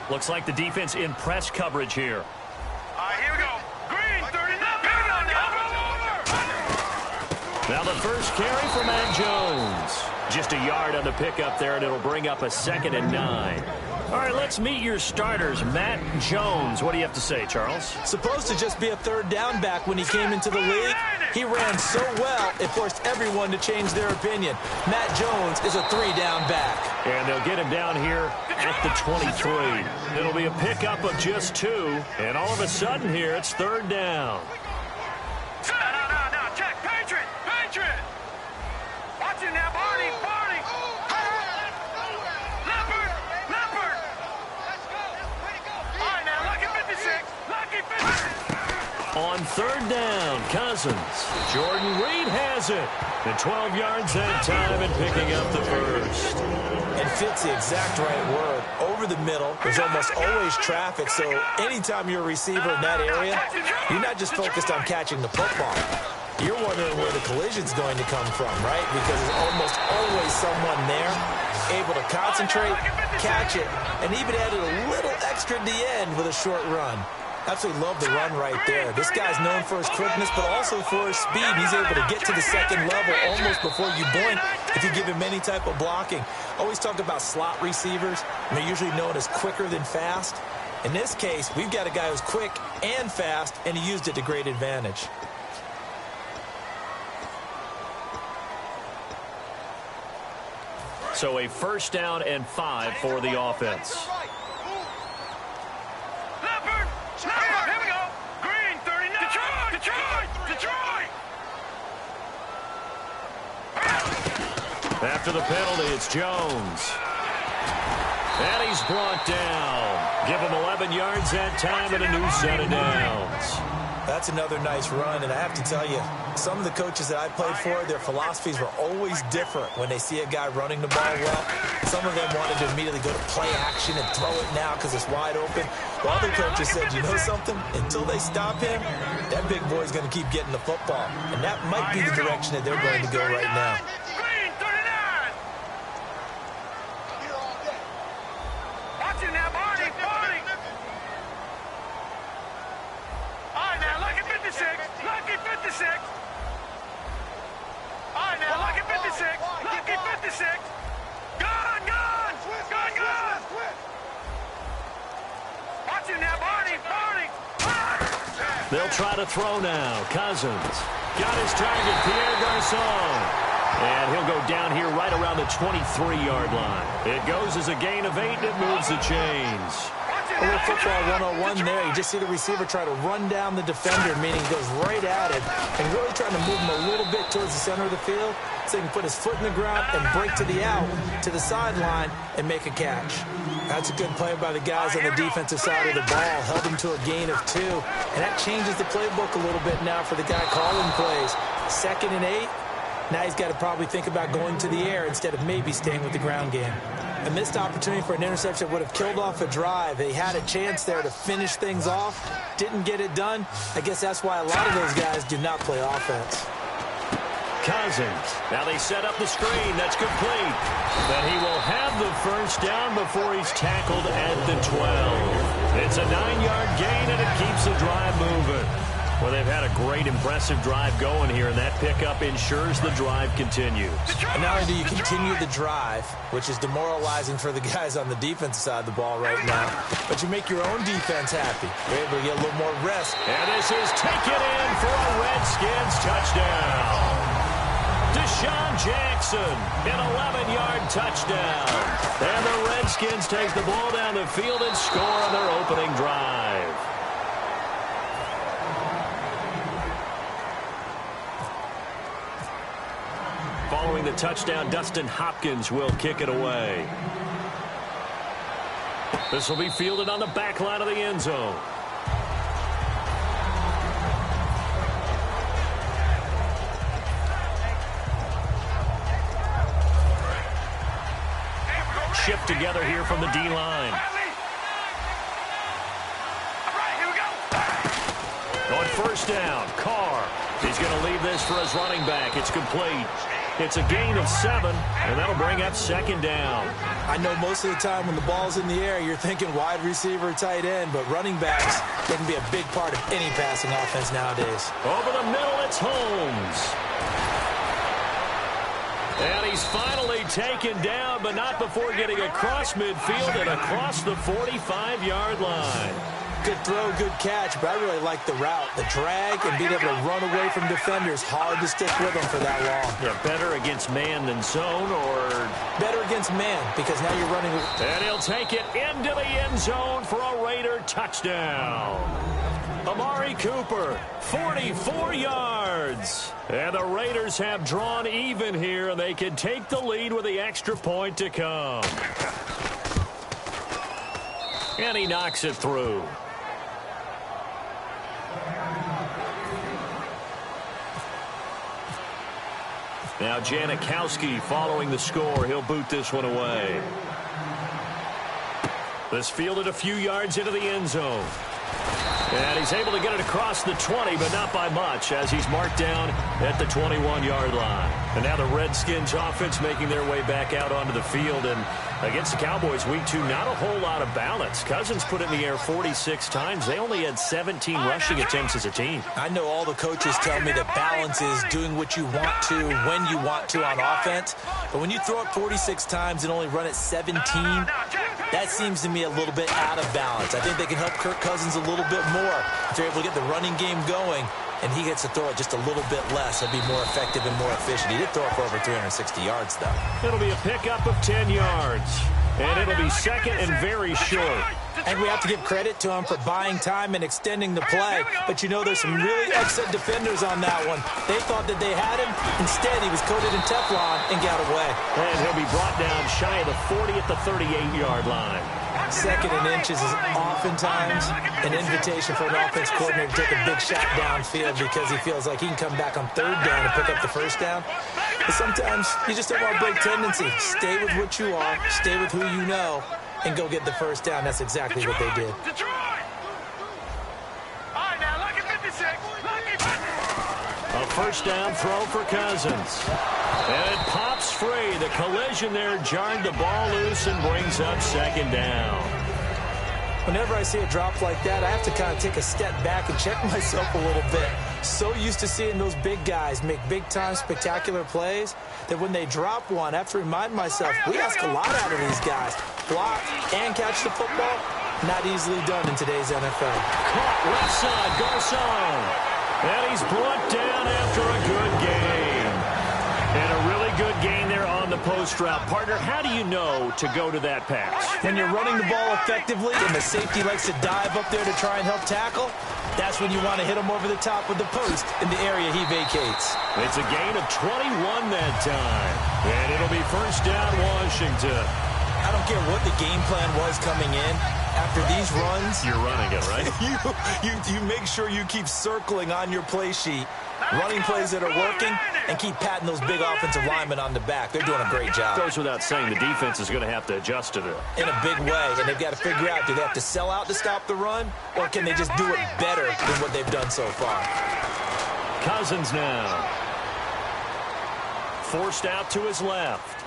Looks like the defense in press coverage here. Here we go. Green, 39. Now the first carry for Matt Jones. Just a yard on the pickup there, and it'll bring up a 2nd and 9. All right, let's meet your starters. Matt Jones. What do you have to say, Charles? Supposed to just be a third down back when he came into the league. He ran so well, it forced everyone to change their opinion. Matt Jones is a 3-down back. And they'll get him down here at the 23. It'll be a pickup of just 2. And all of a sudden here, it's 3rd down. No. Check. Patriot. Watch it now, Barney. Leopard. Let's go. All right, now, lucky 56. On 3rd down, Cousins. Jordan Reed has it. And 12 yards that time and picking up the first. And fits the exact right word. Over the middle, there's almost always traffic, so anytime you're a receiver in that area, you're not just focused on catching the football. You're wondering where the collision's going to come from, right? Because there's almost always someone there able to concentrate, catch it, and even added a little extra at the end with a short run. Absolutely love the run right there. This guy's known for his quickness, but also for his speed. He's able to get to the second level almost before you blink if you give him any type of blocking. Always talk about slot receivers, and they're usually known as quicker than fast. In this case, we've got a guy who's quick and fast, and he used it to great advantage. So a 1st down and 5 for the offense. Leopard. Here we go. Green, 39. Detroit. After the penalty, it's Jones. And he's brought down. Give him 11 yards that time and a new set of downs. That's another nice run, and I have to tell you, some of the coaches that I played for, their philosophies were always different when they see a guy running the ball well. Some of them wanted to immediately go to play action and throw it now because it's wide open. While other coaches said, you know something? Until they stop him, that big boy's going to keep getting the football. And that might be the direction that they're going to go right now. Green, 39. Watch it now, Barney. All right, now, lucky 56. All right, now, lucky 56. Gone. Watch it now, Barney. They'll try to throw now. Cousins got his target, Pierre Garçon. And he'll go down here right around the 23-yard line. It goes as a gain of 8, and it moves the chains. A little football 101 there. You just see the receiver try to run down the defender, meaning he goes right at him and really trying to move him a little bit towards the center of the field so he can put his foot in the ground and break to the out, to the sideline, and make a catch. That's a good play by the guys on the defensive side of the ball. Held him to a gain of 2. And that changes the playbook a little bit now for the guy calling plays. 2nd and 8. Now he's got to probably think about going to the air instead of maybe staying with the ground game. A missed opportunity for an interception would have killed off a drive. They had a chance there to finish things off. Didn't get it done. I guess that's why a lot of those guys do not play offense. Cousins. Now they set up the screen. That's complete. But he will have the first down before he's tackled at the 12. It's a 9-yard gain, and it keeps the drive moving. Well, they've had a great, impressive drive going here, and that pickup ensures the drive continues. And not only do you continue the drive, which is demoralizing for the guys on the defensive side of the ball right now, but you make your own defense happy. You're able to get a little more rest. And this is taken in for a Redskins touchdown. Deshaun Jackson, an 11-yard touchdown. And the Redskins take the ball down the field and score on their opening drive. Following the touchdown, Dustin Hopkins will kick it away. This will be fielded on the back line of the end zone. Shift together here from the D-line. On 1st down, Carr. He's going to leave this for his running back. It's complete. It's a gain of 7, and that'll bring up 2nd down. I know most of the time when the ball's in the air, you're thinking wide receiver, tight end, but running backs can be a big part of any passing offense nowadays. Over the middle, it's Holmes. And he's finally taken down, but not before getting across midfield and across the 45-yard line. Good throw, good catch, but I really like the route. The drag and being able to run away from defenders, hard to stick with them for that long. Yeah, better against man than zone, or better against man, because now you're running. And he'll take it into the end zone for a Raider touchdown. Amari Cooper, 44 yards. And the Raiders have drawn even here, and they can take the lead with the extra point to come. And he knocks it through. Now Janikowski following the score. He'll boot this one away. This fielded a few yards into the end zone. And he's able to get it across the 20, but not by much, as he's marked down at the 21-yard line. And now the Redskins offense making their way back out onto the field. And against the Cowboys, week 2, not a whole lot of balance. Cousins put it in the air 46 times. They only had 17 rushing attempts as a team. I know all the coaches tell me that balance is doing what you want to, when you want to on offense. But when you throw it 46 times and only run it 17, that seems to me a little bit out of balance. I think they can help Kirk Cousins a little bit more if they're able to get the running game going, and he gets to throw it just a little bit less. He'll be more effective and more efficient. He did throw it for over 360 yards, though. It'll be a pickup of 10 yards, and it'll be second and very short. And we have to give credit to him for buying time and extending the play. But, you know, there's some really excellent defenders on that one. They thought that they had him. Instead, he was coated in Teflon and got away. And he'll be brought down shy of the 40 at the 38-yard line. Second and inches is oftentimes an invitation for an offense coordinator to take a big shot downfield because he feels like he can come back on third down and pick up the first down. But sometimes you just don't want to break tendency. Stay with what you are, stay with who you know, and go get the first down. That's exactly what they did. A first down throw for Cousins. And it pops free. The collision there jarred the ball loose and brings up second down. Whenever I see a drop like that, I have to kind of take a step back and check myself a little bit. So used to seeing those big guys make big-time spectacular plays that when they drop one, I have to remind myself, we ask a lot out of these guys. Block and catch the football, not easily done in today's NFL. Caught left side, Garcon. And he's brought down after a good game. And a really good gain there on the post route. Partner, how do you know to go to that pass? When you're running the ball effectively and the safety likes to dive up there to try and help tackle, that's when you want to hit him over the top with the post in the area he vacates. It's a gain of 21 that time. And it'll be first down, Washington. I don't care what the game plan was coming in. After these runs, you're running it, right? you make sure you keep circling on your play sheet, running plays that are working, and keep patting those big offensive linemen on the back. They're doing a great job. Goes without saying, the defense is going to have to adjust to it. In a big way, and they've got to figure out, do they have to sell out to stop the run, or can they just do it better than what they've done so far? Cousins now. Forced out to his left.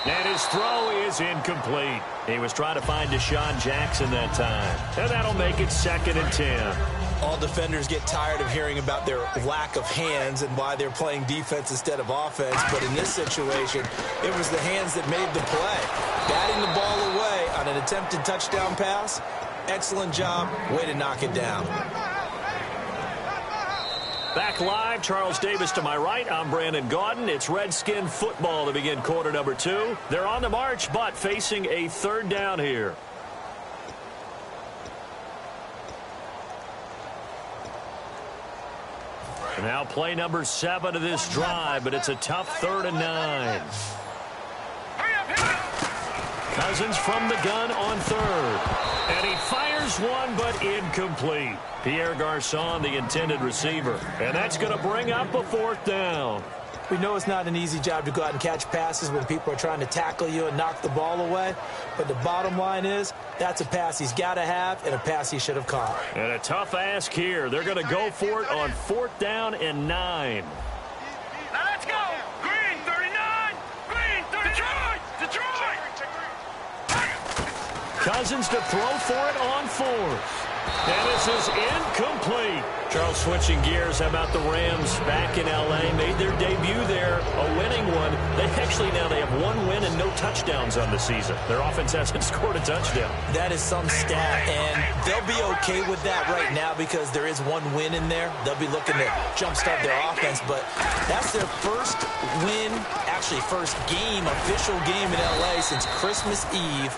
And his throw is incomplete. He was trying to find Deshaun Jackson that time. And that'll make it second and 10. All defenders get tired of hearing about their lack of hands and why they're playing defense instead of offense. But in this situation, it was the hands that made the play. Batting the ball away on an attempted touchdown pass. Excellent job. Way to knock it down. Back live, Charles Davis to my right. I'm Brandon Gaudin. It's Redskin football to begin quarter number 2. They're on the march, but facing a third down here. And now play number 7 of this drive, but it's a tough 3rd and 9. Cousins from the gun on 3rd. And he fires one, but incomplete. Pierre Garcon, the intended receiver. And that's going to bring up a 4th down. We know it's not an easy job to go out and catch passes when people are trying to tackle you and knock the ball away. But the bottom line is, that's a pass he's got to have and a pass he should have caught. And a tough ask here. They're going to go for it on 4th down and 9. Now let's go. Green 39. Green 39. Detroit. Cousins to throw for it on fourth. And this is incomplete. Charles, switching gears, how about the Rams back in L.A.? Made their debut there, a winning one. They have one win and no touchdowns on the season. Their offense hasn't scored a touchdown. That is some stat, and they'll be okay with that right now because there is one win in there. They'll be looking to jumpstart their offense, but that's their first win, actually first game, official game in L.A. since Christmas Eve,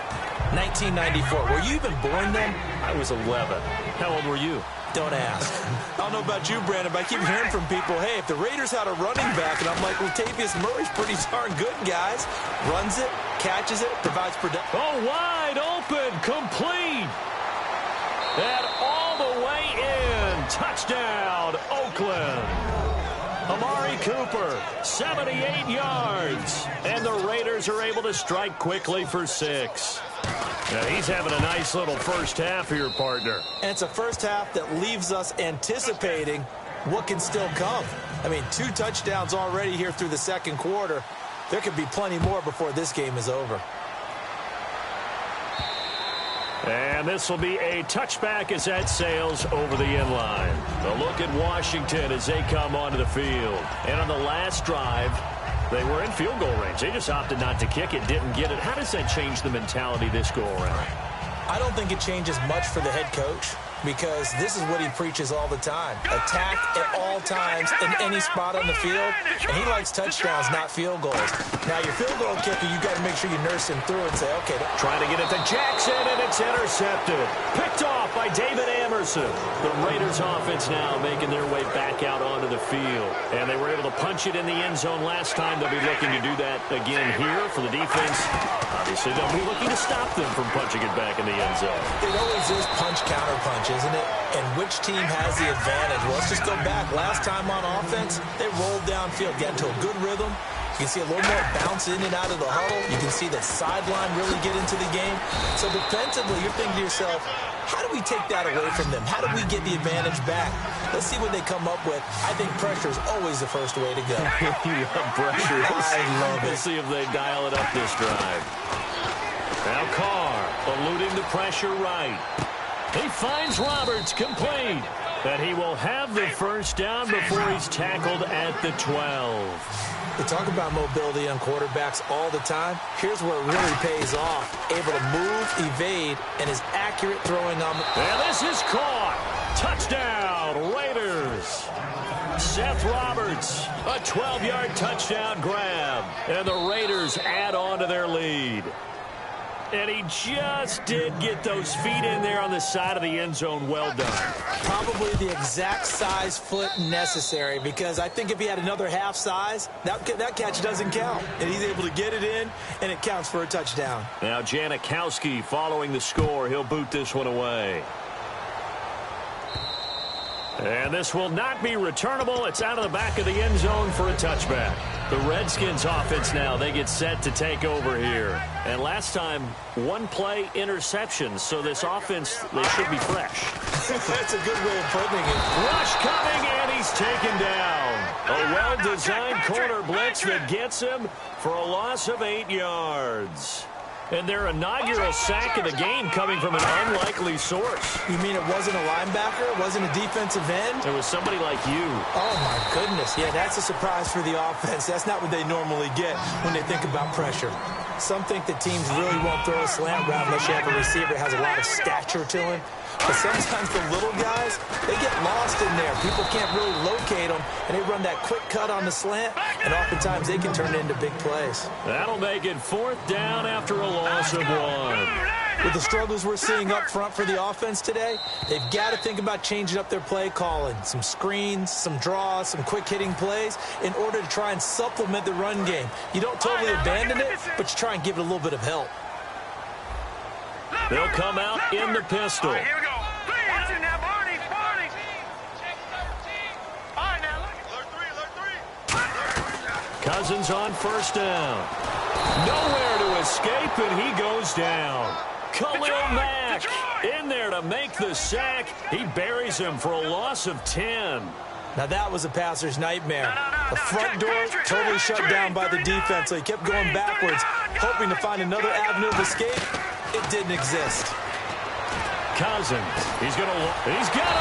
1994. Were you even born then? I was 11. How old were you? Don't ask. I don't know about you, Brandon, but I keep hearing from people, hey, if the Raiders had a running back, and I'm like, well, Latavius Murray's pretty darn good, guys. Runs it, catches it, provides production. Oh, wide open, complete. And all the way in. Touchdown, Oakland. Amari Cooper, 78 yards. And the Raiders are able to strike quickly for 6. Now, he's having a nice little first half here, partner. And it's a first half that leaves us anticipating what can still come. I mean, 2 touchdowns already here through the second quarter. There could be plenty more before this game is over. And this will be a touchback as that sails over the end line. A look at Washington as they come onto the field. And on the last drive, they were in field goal range. They just opted not to kick it, didn't get it. How does that change the mentality this go-around? I don't think it changes much for the head coach because this is what he preaches all the time. Attack at all times in any spot on the field, and he likes touchdowns, not field goals. Now, your field goal kicker, you got to make sure you nurse him through and say, okay. Trying to get it to Jackson, and it's intercepted. Picked off by David Amerson. The Raiders offense now making their way back out onto the field. And they were able to punch it in the end zone last time. They'll be looking to do that again here for the defense. Obviously, they'll be looking to stop them from punching it back in the end zone. It always is punch-counter-punch, isn't it? And which team has the advantage? Well, let's just go back. Last time on offense, they rolled downfield, get into a good rhythm. You can see a little more bounce in and out of the huddle. You can see the sideline really get into the game. So defensively, you're thinking to yourself, how do we take that away from them? How do we get the advantage back? Let's see what they come up with. I think pressure is always the first way to go. You love pressure. I love it. We'll see if they dial it up this drive. Now Carr eluding the pressure right. He finds Roberts complete. And he will have the first down before he's tackled at the 12. We talk about mobility on quarterbacks all the time. Here's where it really pays off. Able to move, evade, and is accurate throwing on the... And this is caught. Touchdown, Raiders. Seth Roberts, a 12-yard touchdown grab. And the Raiders add on to their lead. And he just did get those feet in there on the side of the end zone. Well done. Probably the exact size foot necessary because I think if he had another half size, that catch doesn't count. And he's able to get it in, and it counts for a touchdown. Now Janikowski following the score. He'll boot this one away. And this will not be returnable. It's out of the back of the end zone for a touchback. The Redskins offense now, they get set to take over here. And last time, 1 play interceptions. So this offense, they should be fresh. That's a good way of putting it. Rush coming, and he's taken down. A well-designed corner blitz that gets him for a loss of 8 yards. And their inaugural sack of the game coming from an unlikely source. You mean it wasn't a linebacker? It wasn't a defensive end? It was somebody like you. Oh, my goodness. Yeah, that's a surprise for the offense. That's not what they normally get when they think about pressure. Some think that teams really won't throw a slant route unless you have a receiver that has a lot of stature to him. But sometimes the little guys, they get lost in there. People can't really locate them, and they run that quick cut on the slant, and oftentimes they can turn it into big plays. That'll make it 4th down after a loss of 1. With the struggles we're seeing up front for the offense today, they've got to think about changing up their play calling. Some screens, some draws, some quick-hitting plays in order to try and supplement the run game. You don't totally abandon it, but you try and give it a little bit of help. They'll come out in the pistol. All right, here we go. Watch it now, Barney. Barney. All right, now look. Alert 3. Cousins on first down. Nowhere to escape, and he goes down. Khalil Mack in there to make the sack. He buries him for a loss of 10. Now that was a passer's nightmare. The front door totally shut down by the defense, so he kept going backwards, hoping to find another avenue of escape. it didn't exist. Cousins, he's got a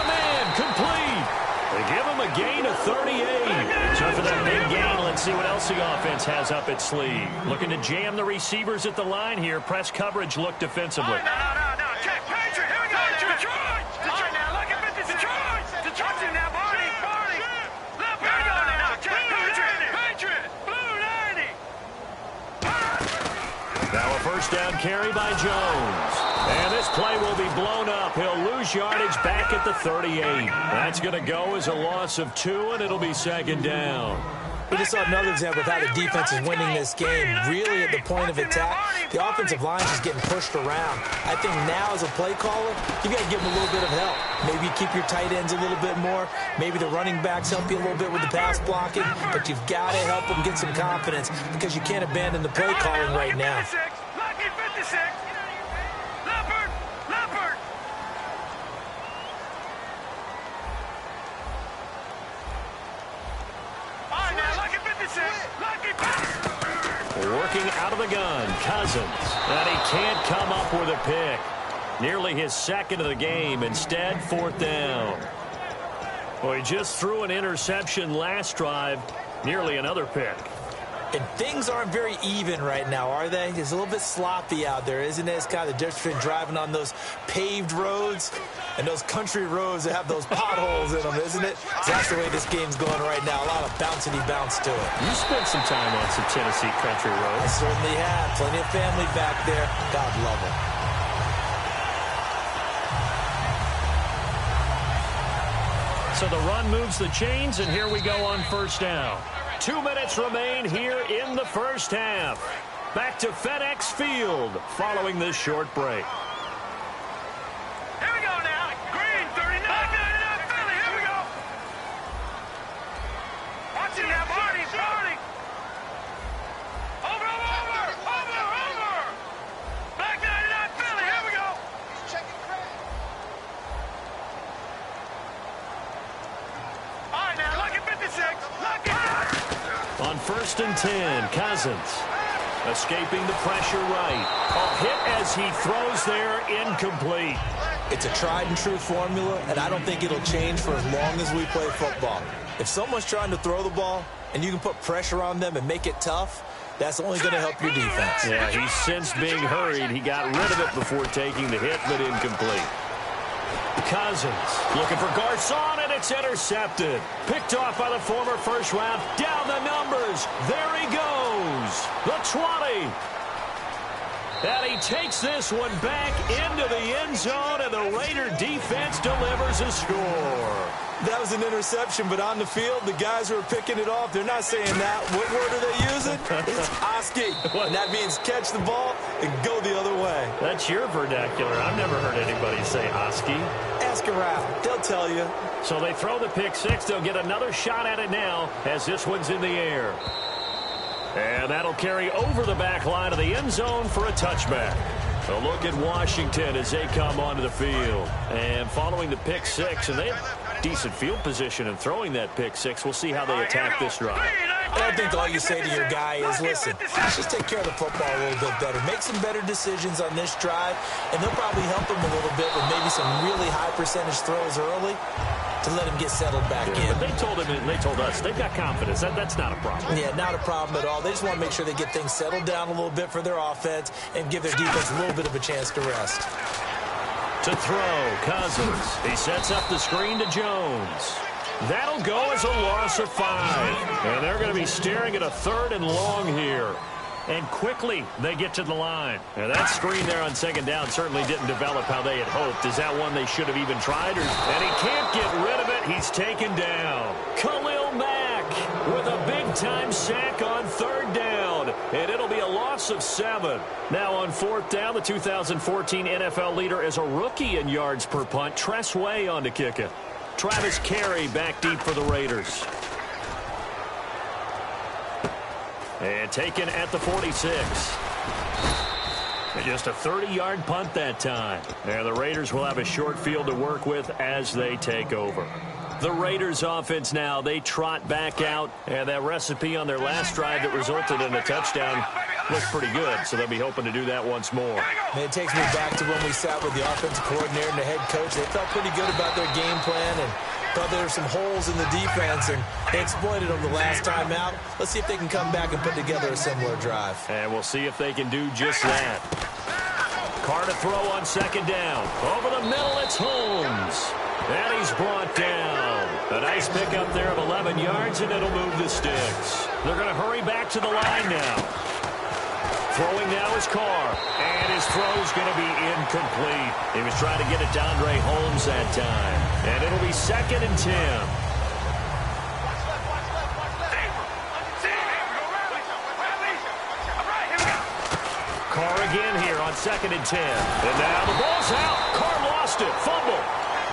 man, complete. They give him a gain of 38. So for that big gain, let's see what else the offense has up its sleeve. Looking to jam the receivers at the line here. Press coverage look defensively. No. Check, Patriot, here we go. Detroit. All right, now, look at this. Detroit. Now, Barney. Left, here we go now. Check, Patriot. Blue 90. Now a first down carry by Jones. And this play will be blown up. He'll lose yardage back at the 38. That's going to go as a loss of 2, and it'll be second down. We just saw another example of how the defense is winning this game. Really at the point of attack, the offensive line is getting pushed around. I think now as a play caller, you got to give them a little bit of help. Maybe you keep your tight ends a little bit more. Maybe the running backs help you a little bit with the pass blocking. But you've got to help them get some confidence because you can't abandon the play calling right now. Lucky 56. Leopard. All right, now, lucky 56. Working out of the gun, Cousins. And he can't come up with a pick. Nearly his second of the game. Instead, fourth down. Well, he just threw an interception last drive. Nearly another pick. And things aren't very even right now, are they? It's a little bit sloppy out there, isn't it? It's kind of the difference between driving on those paved roads and those country roads that have those potholes in them, isn't it? So that's the way this game's going right now. A lot of bouncy bounce to it. You spent some time on some Tennessee country I roads. certainly have. Plenty of family back there. God love them. So the run moves the chains, and here we go on first down. 2 minutes remain here in the first half. Back to FedEx Field following this short break. Here we go now. Green 39. Philly, here we go. Watch it now, Barney. Over. Back 99, Philly, here we go. All right, now, lucky 56. On first and 10, Cousins escaping the pressure right. A hit as he throws there, incomplete. It's a tried and true formula, and I don't think it'll change for as long as we play football. If someone's trying to throw the ball and you can put pressure on them and make it tough, that's only going to help your defense. Yeah, he sensed being hurried. He got rid of it before taking the hit, but incomplete. Cousins looking for Garcon, and it's intercepted. Picked off by the former first round. Down the numbers. There he goes. The 20. And he takes this one back into the end zone, and the Raider defense delivers a score. That was an interception, but on the field, the guys who are picking it off, they're not saying that. What word are they using? It's Oski. And that means catch the ball and go the other way. That's your vernacular. I've never heard anybody say Oski. Ask around. They'll tell you. So they throw the pick six. They'll get another shot at it now as this one's in the air. And that'll carry over the back line of the end zone for a touchback. A look at Washington as they come onto the field. And following the pick six, and they have decent field position in throwing that pick six. We'll see how they attack this drive. And I think all you say to your guy is, listen, let's just take care of the football a little bit better. Make some better decisions on this drive, and they'll probably help him a little bit with maybe some really high percentage throws early to let him get settled back in. But they told him, and they told us, they've got confidence. That's not a problem. Yeah, not a problem at all. They just want to make sure they get things settled down a little bit for their offense and give their defense a little bit of a chance to rest. To throw, Cousins. He sets up the screen to Jones. That'll go as a loss of 5. And they're going to be staring at a 3rd and long here. And quickly, they get to the line. And that screen there on second down certainly didn't develop how they had hoped. Is that one they should have even tried? And he can't get rid of it. He's taken down. Khalil Mack with a big-time sack on 3rd down. And it'll be a loss of 7. Now on 4th down, the 2014 NFL leader is a rookie in yards per punt. Tress Way on to kick it. Travis Carey back deep for the Raiders. And taken at the 46. And just a 30-yard punt that time. And the Raiders will have a short field to work with as they take over. The Raiders offense now, they trot back out. And that recipe on their last drive that resulted in a touchdown looked pretty good, so they'll be hoping to do that once more. And it takes me back to when we sat with the offensive coordinator and the head coach. They felt pretty good about their game plan and thought there were some holes in the defense, and they exploited them the last time out. Let's see if they can come back and put together a similar drive. And we'll see if they can do just that. Carr to throw on second down. Over the middle, it's Holmes. And he's brought down. A nice pickup there of 11 yards, and it'll move the sticks. They're going to hurry back to the line now. Throwing now is Carr. And his throw's going to be incomplete. He was trying to get it to Andre Holmes that time. And it'll be 2nd and 10. Carr again here on 2nd and 10. And now the ball's out. Carr lost it. Fumble.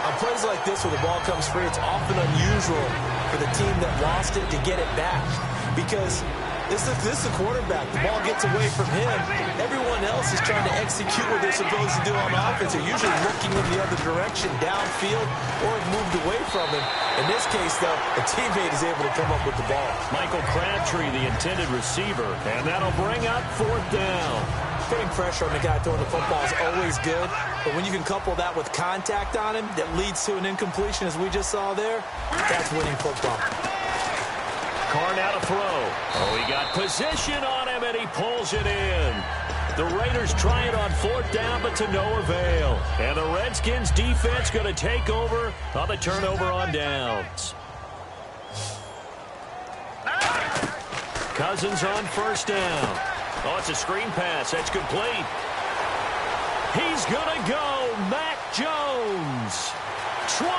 On plays like this where the ball comes free, it's often unusual for the team that lost it to get it back. Because this is the quarterback. The ball gets away from him. Everyone else is trying to execute what they're supposed to do on offense. They're usually looking in the other direction, downfield, or have moved away from him. In this case, though, a teammate is able to come up with the ball. Michael Crabtree, the intended receiver, and that'll bring up 4th down. Putting pressure on the guy throwing the football is always good, but when you can couple that with contact on him that leads to an incompletion, as we just saw there, that's winning football. Carr now to throw. Oh, he got position on him, and he pulls it in. The Raiders try it on 4th down, but to no avail. And the Redskins defense going to take over on the turnover on downs. Cousins on 1st down. Oh, it's a screen pass. That's complete. He's going to go. Mac Jones. 20,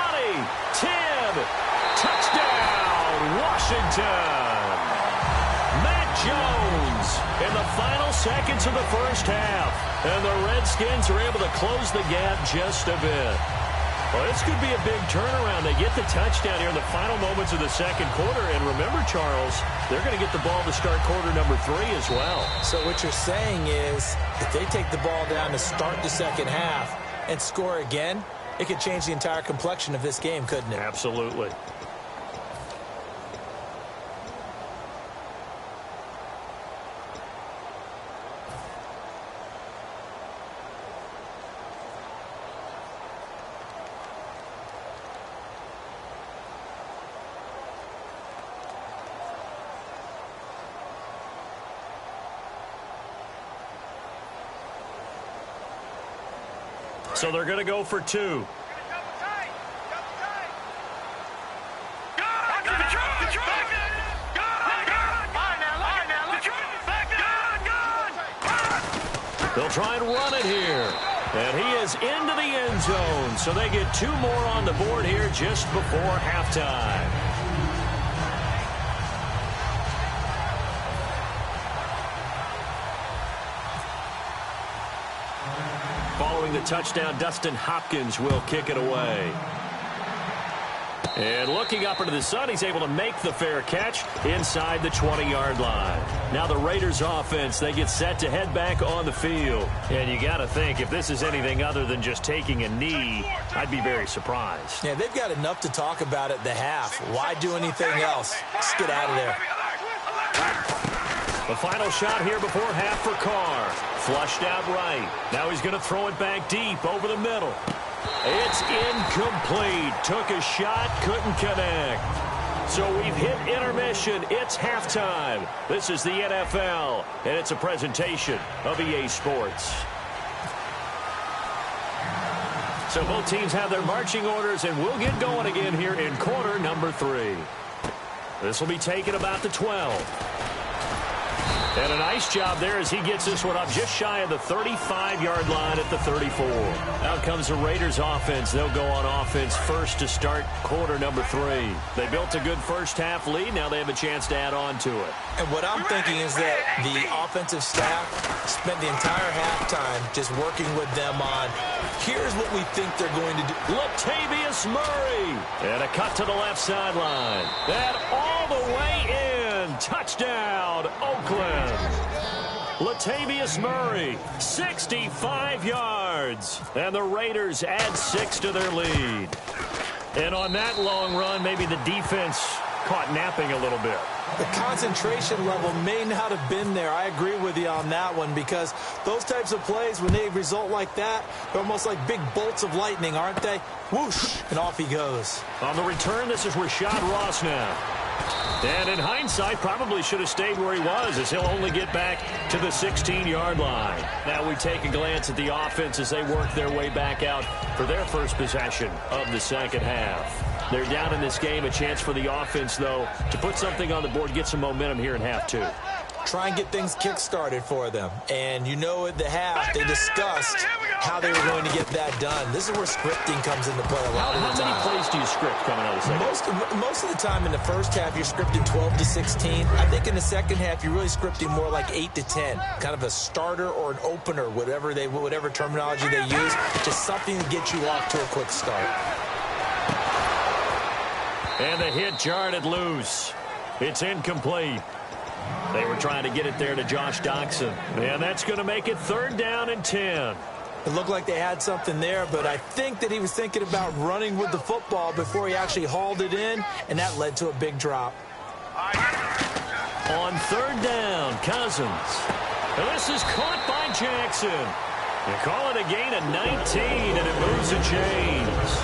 10, touchdown, Washington. Mac Jones in the final seconds of the first half. And the Redskins are able to close the gap just a bit. Well, this could be a big turnaround. They get the touchdown here in the final moments of the second quarter. And remember, Charles, they're going to get the ball to start quarter number 3 as well. So what you're saying is if they take the ball down to start the second half and score again, it could change the entire complexion of this game, couldn't it? Absolutely. So they're going to go for 2. They'll try and run it here. And he is into the end zone. So they get 2 more on the board here just before halftime. Following the touchdown, Dustin Hopkins will kick it away. And looking up into the sun, he's able to make the fair catch inside the 20-yard line. Now the Raiders offense, they get set to head back on the field. And you got to think, if this is anything other than just taking a knee, I'd be very surprised. Yeah, they've got enough to talk about at the half. Why do anything else? Just get out of there. The final shot here before half for Carr. Flushed out right. Now he's going to throw it back deep over the middle. It's incomplete. Took a shot, couldn't connect. So we've hit intermission. It's halftime. This is the NFL, and it's a presentation of EA Sports. So both teams have their marching orders, and we'll get going again here in quarter number 3. This will be taken about the 12. And a nice job there as he gets this one up just shy of the 35-yard line at the 34. Out comes the Raiders offense. They'll go on offense first to start quarter number 3. They built a good first half lead. Now they have a chance to add on to it. And what I'm thinking is that the offensive staff spent the entire halftime just working with them on, here's what we think they're going to do. Latavius Murray. And a cut to the left sideline. And all the way in. Touchdown, Oakland. Latavius Murray, 65 yards. And the Raiders add 6 to their lead. And on that long run, maybe the defense caught napping a little bit. The concentration level may not have been there. I agree with you on that one, because those types of plays, when they result like that, they're almost like big bolts of lightning, aren't they? Whoosh, and off he goes. On the return, this is Rashad Ross now. And in hindsight, probably should have stayed where he was, as he'll only get back to the 16-yard line. Now we take a glance at the offense as they work their way back out for their first possession of the second half. They're down in this game. A chance for the offense, though, to put something on the board, get some momentum here in half two. Try and get things kick-started for them. And you know at the half, they discussed how they were going to get that done. This is where scripting comes into play a lot of the time. How many plays do you script coming out of the second? Most of the time in the first half, you're scripting 12 to 16. I think in the second half, you're really scripting more like 8 to 10. Kind of a starter or an opener, whatever terminology they use. Just something to get you off to a quick start. And the hit jarred it loose. It's incomplete. They were trying to get it there to Josh Doxson. And that's going to make it 3rd down and 10. It looked like they had something there, but I think that he was thinking about running with the football before he actually hauled it in, and that led to a big drop. On 3rd down, Cousins. And this is caught by Jackson. They call it a gain of 19, and it moves the chains.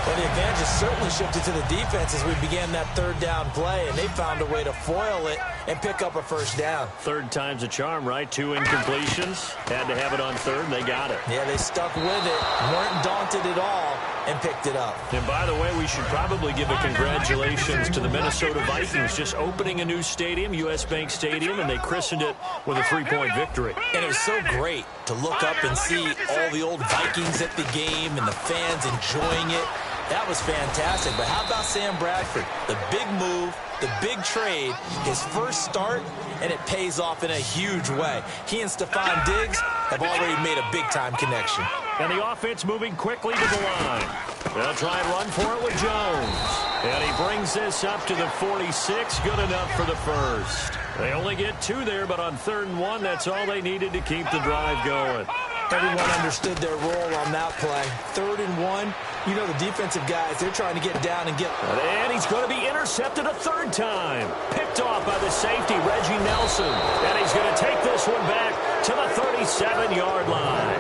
Well, the advantage has certainly shifted to the defense as we began that 3rd down play, and they found a way to foil it and pick up a 1st down. 3rd time's a charm, right? 2 incompletions. Had to have it on 3rd, and they got it. Yeah, they stuck with it, weren't daunted at all, and picked it up. And by the way, we should probably give a congratulations to the Minnesota Vikings, just opening a new stadium, U.S. Bank Stadium, and they christened it with a 3-point victory. And it was so great to look up and see all the old Vikings at the game and the fans enjoying it. That was fantastic. But how about Sam Bradford? The big move, the big trade, his first start, and it pays off in a huge way. He and Stephon Diggs have already made a big-time connection. And the offense moving quickly to the line. They'll try and run for it with Jones. And he brings this up to the 46. Good enough for the first. They only get 2 there, but on 3rd and 1, that's all they needed to keep the drive going. Everyone understood their role on that play. 3rd and 1, you know the defensive guys, they're trying to get down and get... And he's going to be intercepted a 3rd time. Picked off by the safety, Reggie Nelson. And he's going to take this one back to the 37-yard line.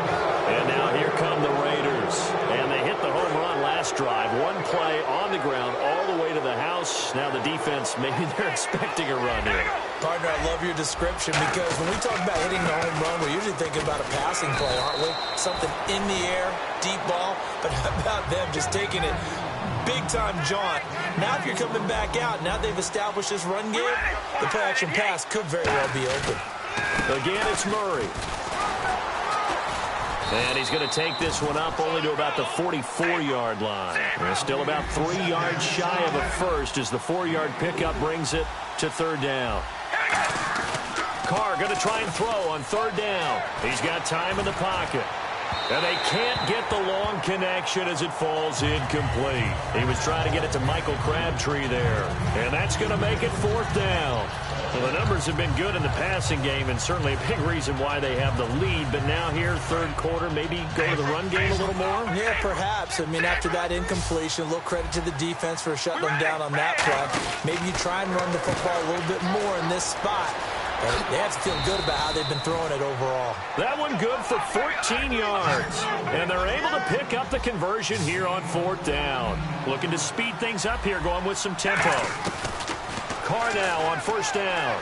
And now here come the Raiders. And they hit the home run last drive. 1 play on the ground all the way to the house. Now the defense, maybe they're expecting a run here. Partner, I love your description, because when we talk about hitting the home run, we're usually thinking about a passing play, aren't we? Something in the air, deep ball. But how about them just taking it big-time jaunt? Now if you're coming back out, now they've established this run game, the play-action pass could very well be open. Again, it's Murray. And he's going to take this one up only to about the 44-yard line. They're still about 3 yards shy of a first as the 4-yard pickup brings it to 3rd down. Carr going to try and throw on 3rd down. He's got time in the pocket. And they can't get the long connection as it falls incomplete. He was trying to get it to Michael Crabtree there. And that's going to make it 4th down. Well, the numbers have been good in the passing game, and certainly a big reason why they have the lead. But now here, 3rd quarter, maybe go to the run game a little more? Yeah, perhaps. I mean, after that incompletion, a little credit to the defense for shutting them down on that play. Maybe you try and run the football a little bit more in this spot. They have to feel good about how they've been throwing it overall. That one good for 14 yards. And they're able to pick up the conversion here on 4th down. Looking to speed things up here, going with some tempo. Carr now on 1st down.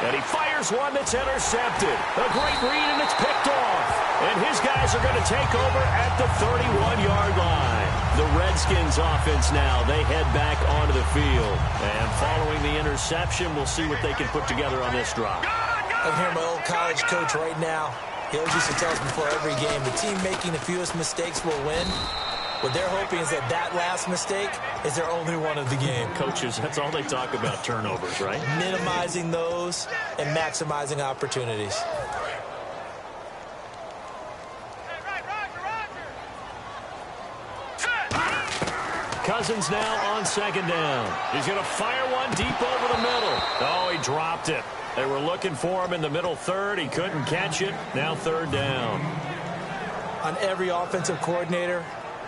And he fires one that's intercepted. A great read, and it's picked off. And his guys are going to take over at the 31-yard line. The Redskins offense now, they head back onto the field. And following the interception, we'll see what they can put together on this drive. I can hear my old college coach right now. He always used to tell us before every game, the team making the fewest mistakes will win. What they're hoping is that that last mistake is their only one of the game. Coaches, that's all they talk about, turnovers, right? Minimizing those and maximizing opportunities. Cousins now on 2nd down. He's going to fire one deep over the middle. Oh, he dropped it. They were looking for him in the middle 3rd. He couldn't catch it. Now 3rd down. On every offensive coordinator,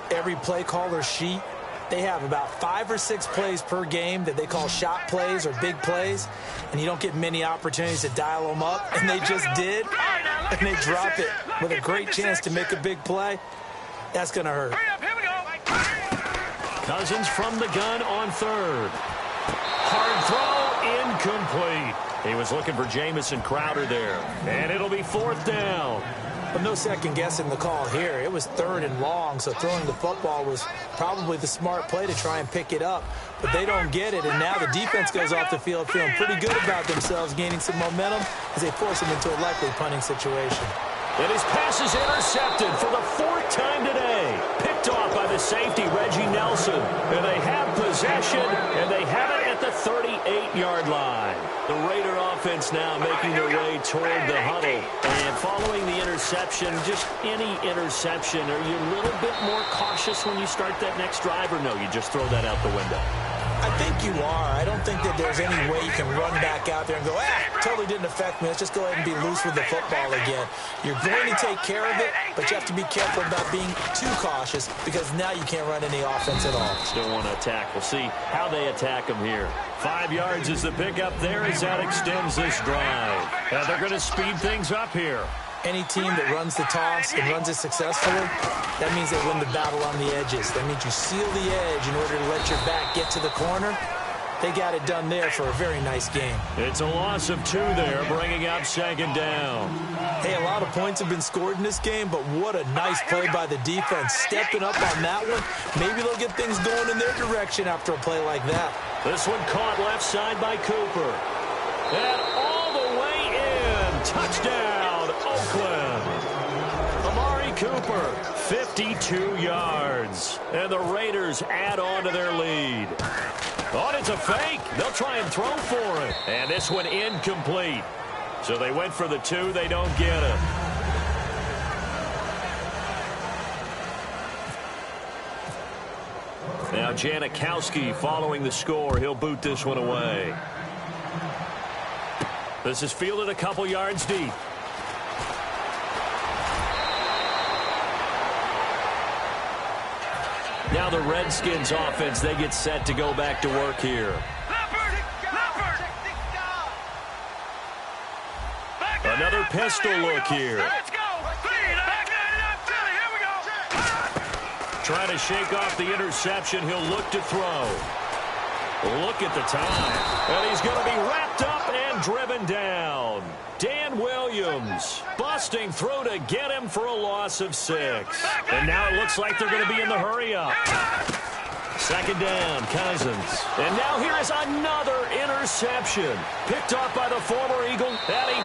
every play caller sheet, They have about 5 or 6 plays per game that they call shot plays or big plays, and you don't get many opportunities to dial them up, and they just did, and they drop it with a great chance to make a big play. That's going to hurt. Cousins from the gun on third. Hard throw, incomplete. He was looking for Jamison Crowder there, and it'll be 4th down. But no second guessing the call here. It was 3rd and long, so throwing the football was probably the smart play to try and pick it up. But they don't get it, and now the defense goes off the field feeling pretty good about themselves, gaining some momentum as they force them into a likely punting situation. And his pass is intercepted for the 4th time today. Picked off by the safety, Reggie Nelson. And they have possession, and they have it at the 38-yard line. The Raider offense now making their way toward the huddle. And following the interception, just any interception, are you a little bit more cautious when you start that next drive, or no, you just throw that out the window? I think you are. I don't think that there's any way you can run back out there and go, totally didn't affect me. Let's just go ahead and be loose with the football again. You're going to take care of it, but you have to be careful about being too cautious because now you can't run any offense at all. Still want to attack. We'll see how they attack them here. 5 yards is the pickup there as that extends this drive. Now they're going to speed things up here. Any team that runs the toss and runs it successfully, that means they win the battle on the edges. That means you seal the edge in order to let your back get to the corner. They got it done there for a very nice game. It's a loss of 2 there, bringing up 2nd down. Hey, a lot of points have been scored in this game, but what a nice play by the defense. Stepping up on that one, maybe they'll get things going in their direction after a play like that. This one caught left side by Cooper. And all the way in. Touchdown, Oakland. Amari Cooper, 52 yards. And the Raiders add on to their lead. Oh, it's a fake. They'll try and throw for it. And this one incomplete. So they went for the 2. They don't get it. Now Janikowski following the score. He'll boot this one away. This is fielded a couple yards deep. Now the Redskins offense, they get set to go back to work here. Another pistol look here. Let's go. Trying to shake off the interception. He'll look to throw. Look at the time. And he's going to be wrapped up and driven down. Dan Williams busting through to get him for a loss of 6. And now it looks like they're going to be in the hurry-up. 2nd down, Cousins. And now here is another interception. Picked off by the former Eagle. And